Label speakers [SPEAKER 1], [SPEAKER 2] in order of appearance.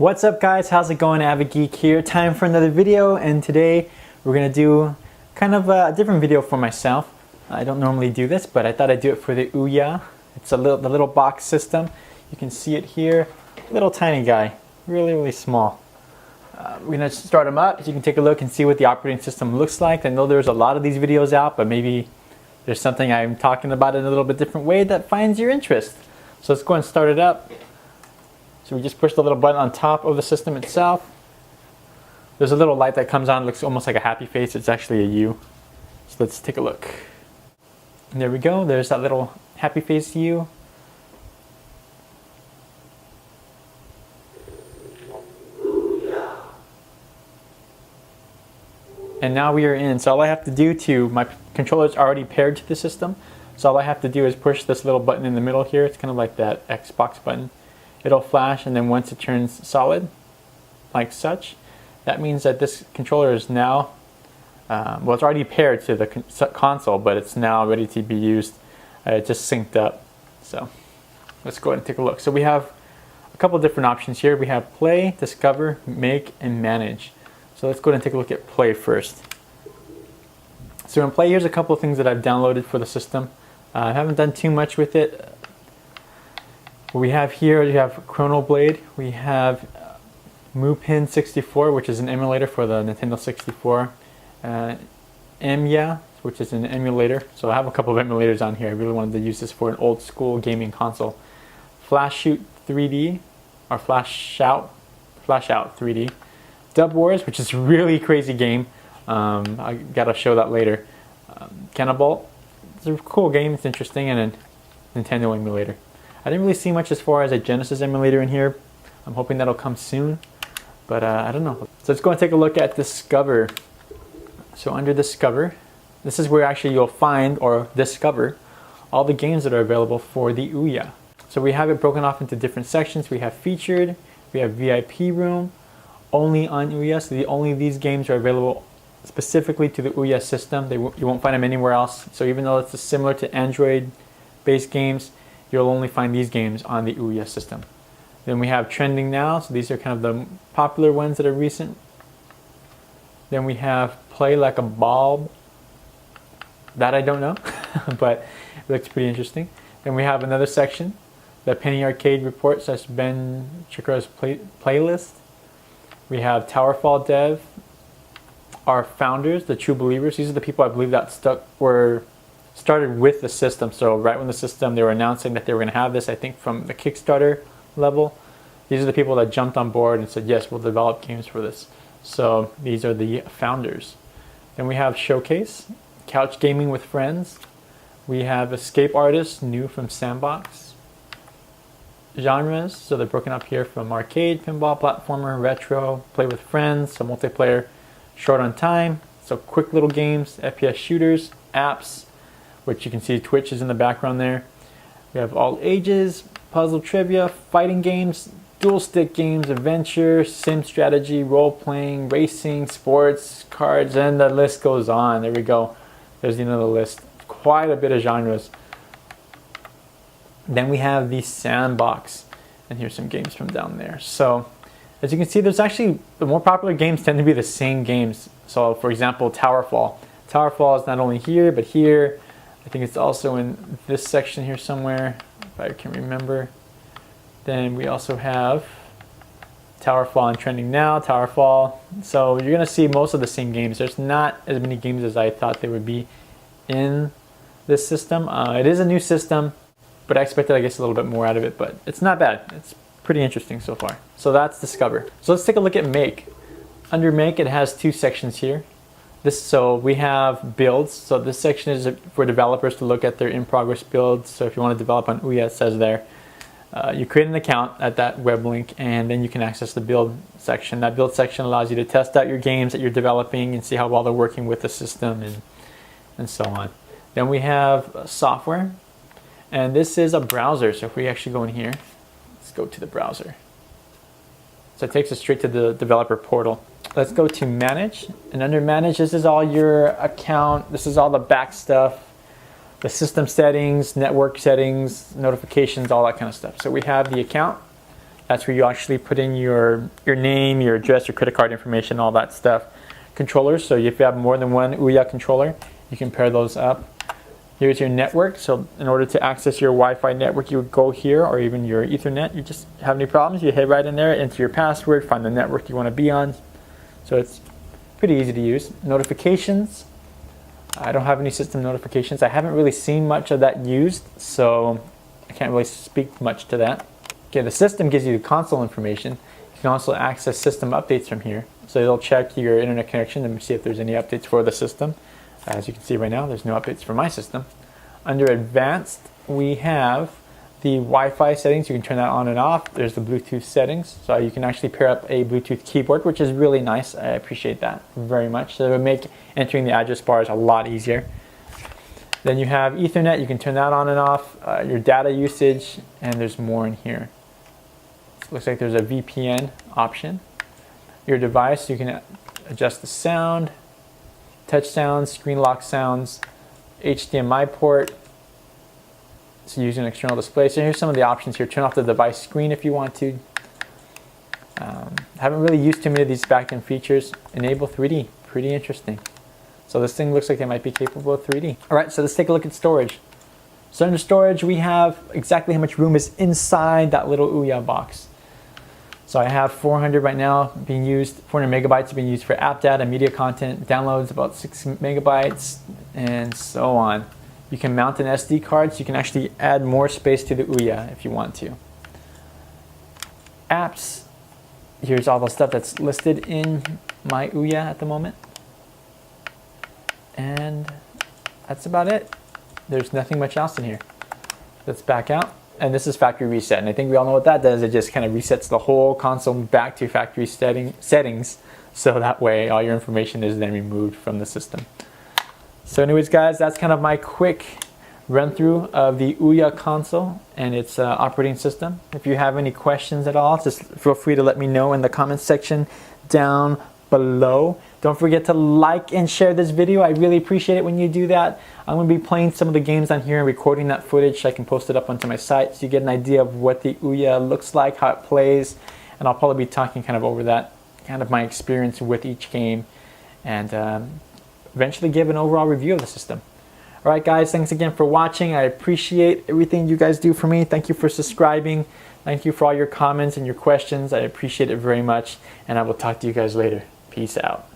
[SPEAKER 1] What's up guys, how's it going? AviddGeek here. Time for another video, and today we're going to do kind of a different video for myself. I don't normally do this, but I thought I'd do it for the OUYA. It's the little box system. You can see it here. Little tiny guy. Really small. We're going to start them up so you can take a look and see what the operating system looks like. I know there's a lot of these videos out, but maybe there's something I'm talking about in a little bit different way that finds your interest. So let's go and start it up. So we just push the little button on top of the system itself. There's a little light that comes on, looks almost like a happy face. It's actually a U. So let's take a look. And there we go, there's that little happy face U. And now we are in. So all I have to do my controller is already paired to the system. So all I have to do is push this little button in the middle here. It's kind of like that Xbox button. It'll flash, and then once it turns solid, like such, that means that this controller is now, well, it's already paired to the console, but it's now ready to be used. It just synced up. So let's go ahead and take a look. So we have a couple different options here. We have play, discover, make, and manage. So let's go ahead and take a look at play first. So in play, here's a couple of things that I've downloaded for the system. I haven't done too much with it. What we have here, you have Chronoblade, we have Mupin 64, which is an emulator for the Nintendo 64, EMULA, which is an emulator. So I have a couple of emulators on here. I really wanted to use this for an old school gaming console. Flash Shoot 3D, or Flash Out 3D. Dub Wars, which is a really crazy game. I gotta show that later. Cannibal, it's a cool game, it's interesting, and a Nintendo emulator. I didn't really see much as far as a Genesis emulator in here. I'm hoping that'll come soon, but I don't know. So let's go and take a look at Discover. So under Discover, this is where actually you'll find or discover all the games that are available for the OUYA. So we have it broken off into different sections. We have Featured, we have VIP Room, only on OUYA. So only these games are available specifically to the OUYA system. You won't find them anywhere else. So even though it's similar to Android-based games, you'll only find these games on the OUYA system. Then we have Trending Now, so these are kind of the popular ones that are recent. Then we have Play Like a Bulb. That I don't know, but it looks pretty interesting. Then we have another section, the Penny Arcade Report / Ben Chikro's playlist. We have Towerfall Dev, our founders, the True Believers. These are the people I believe that started with the system. So right when the system, they were announcing that they were going to have this, I think from the Kickstarter level, these are the people that jumped on board and said, yes, we'll develop games for this. So these are the founders. Then we have Showcase, Couch Gaming with Friends. We have Escape Artists, new from Sandbox. Genres, so they're broken up here from arcade, pinball, platformer, retro, play with friends, so multiplayer, short on time, so quick little games, FPS shooters, apps, which you can see Twitch is in the background there. We have all ages, puzzle trivia, fighting games, dual stick games, adventure, sim strategy, role playing, racing, sports, cards, and the list goes on. There we go. There's the end of the list. Quite a bit of genres. Then we have the Sandbox, and here's some games from down there. So as you can see, there's actually, the more popular games tend to be the same games. So for example, Towerfall. Towerfall is not only here, but here. I think it's also in this section here somewhere, if I can remember. Then we also have Towerfall and Trending Now, Towerfall. So you're going to see most of the same games. There's not as many games as I thought there would be in this system. It is a new system, but I expected, I guess, a little bit more out of it, but it's not bad. It's pretty interesting so far. So that's Discover. So let's take a look at Make. Under Make, it has two sections here. So we have builds. So this section is for developers to look at their in-progress builds. So if you want to develop on OUYA, it says there. You create an account at that web link, and then you can access the build section. That build section allows you to test out your games that you're developing and see how well they're working with the system and so on. Then we have software, and this is a browser. So if we actually go in here, let's go to the browser. So it takes us straight to the developer portal. Let's go to Manage, and under Manage, this is all your account. This is all the back stuff. the system settings, network settings, notifications, all that kind of stuff. So we have the account. That's where you actually put in your name, your address, your credit card information, all that stuff. Controllers, so if you have more than one OUYA controller, you can pair those up. Here's your network, so in order to access your Wi-Fi network, you would go here, or even your Ethernet. You just have any problems, you hit right in there, enter your password, find the network you want to be on. So it's pretty easy to use. Notifications, I don't have any system notifications. I haven't really seen much of that used, so I can't really speak much to that. Okay, the system gives you the console information. You can also access system updates from here. So it'll check your internet connection and see if there's any updates for the system. As you can see right now, there's no updates for my system. Under advanced, we have the Wi-Fi settings. You can turn that on and off. There's the Bluetooth settings. So you can actually pair up a Bluetooth keyboard, which is really nice. I appreciate that very much. So it would make entering the address bars a lot easier. Then you have Ethernet. You can turn that on and off. Your data usage, and there's more in here. It looks like there's a VPN option. Your device, you can adjust the sound, touch sounds, screen lock sounds, HDMI port, so using an external display. So here's some of the options here. Turn off the device screen if you want to. Haven't really used too many of these back-end features. Enable 3D, pretty interesting. So this thing looks like it might be capable of 3D. All right, so let's take a look at storage. So under storage, we have exactly how much room is inside that little OUYA box. So I have 400 right now being used, 400 megabytes being used for app data, media content, downloads about 6 megabytes, and so on. You can mount an SD card, so you can actually add more space to the OUYA if you want to. Apps, here's all the stuff that's listed in my OUYA at the moment. And that's about it. There's nothing much else in here. Let's back out. And this is factory reset, and I think we all know what that does. It just kind of resets the whole console back to factory settings, so that way all your information is then removed from the system. So anyways guys, that's kind of my quick run through of the OUYA console and its operating system. If you have any questions at all, just feel free to let me know in the comments section down below. Don't forget to like and share this video. I really appreciate it when you do that. I'm going to be playing some of the games on here and recording that footage so I can post it up onto my site so you get an idea of what the OUYA looks like, how it plays, and I'll probably be talking kind of over that, kind of my experience with each game, and eventually give an overall review of the system. Alright guys, thanks again for watching. I appreciate everything you guys do for me. Thank you for subscribing. Thank you for all your comments and your questions. I appreciate it very much, and I will talk to you guys later. Peace out.